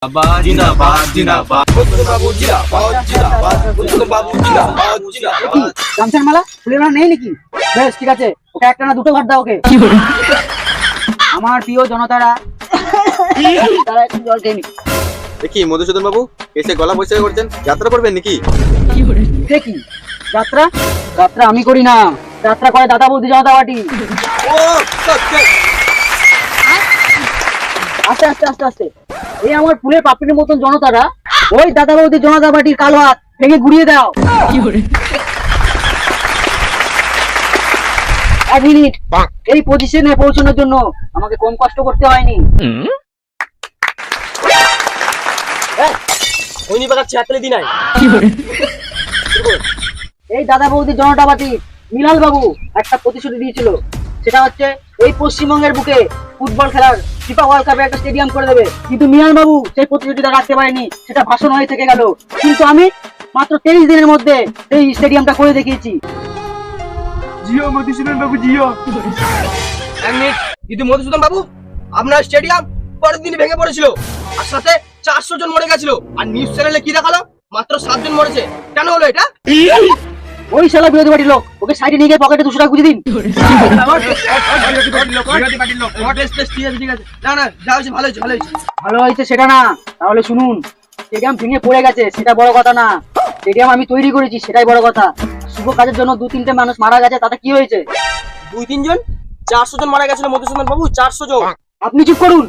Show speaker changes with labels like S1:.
S1: জিন্দাবাদ জিন্দাবাদ বাবু জিন্দাবাদ জিন্দাবাদ বাবু জিন্দাবাদ জিন্দাবাদ।
S2: গামছার মালা ফুলের মালা নেই নাকি? বেশ ঠিক আছে, ওকে একটা না দুটো ঘর দাও ওকে। আমার প্রিয় জনতারা, তারা একটু জল খেয়ে নিক।
S1: দেখি মধুসূদন বাবু এসে গলা পরিষ্কার করছেন, যাত্রা করবেন নাকি?
S2: দেখি যাত্রা যাত্রা আমি করি না, যাত্রা করে দাদা বৌদি জনতা পার্টি।
S1: ও সত্যি।
S2: আস্তে আস্তে আস্তে আস্তে, এই আমার ফুলের পাপড়ির মতন জনতারা ওই দাদা বৌদি জনতা পার্টির কালো হাত ভেঙে গুড়িয়ে দাও। এক মিনিট, এই পজিশনে পৌঁছানোর জন্য আমাকে কম কষ্ট করতে হয়নি। এই দাদা বৌদি জনতা পার্টি মিলাল বাবু একটা প্রতিশ্রুতি দিয়েছিল, সেটা হচ্ছে এই পশ্চিমবঙ্গের বুকে ফুটবল খেলার ফিফা ওয়ার্ল্ড কাপে একটা স্টেডিয়াম করে দেবে, কিন্তু মিলাল বাবু সেই প্রতিশ্রুতিটা রাখতে পারেনি, সেটা ভাষণ হয়ে থেকে গেল। কিন্তু আমি মাত্র 23 দিনের মধ্যে এই স্টেডিয়ামটা করে দেখিয়েছি।
S3: জিও মধুসূদন বাবু জিও।
S4: এক মিনিট, কিন্তু মধুসূদন বাবু আপনার স্টেডিয়াম পরের দিন ভেঙে পড়েছিল, আর সাথে 400 জন মরে গেছিল, আর নিউজ চ্যানেলে কি দেখালো মাত্র 7 জন মরেছে। কেন হলো এটা?
S2: ওই শালা বিরোধী পার্টির লোক, ওকে সাইডে নিয়ে গিয়ে পকেটে 200 টাকা গুঁজে দিন।
S4: না না, যা হয়েছে ভালো হয়েছে, ভালো হয়েছে।
S2: ভালো হয়েছে সেটা না, তাহলে শুনুন, স্টেডিয়াম ভেঙে পড়ে গেছে সেটা বড় কথা না, স্টেডিয়াম আমি তৈরি করেছি সেটাই বড় কথা। শুভ কাজের জন্য 2-3টে মানুষ মারা গেছে, তাতে কি হয়েছে?
S4: 2-3 জন? 400 জন মারা গেছিল মধুসূদন বাবু, 400 জন।
S2: আপনি চুপ করুন,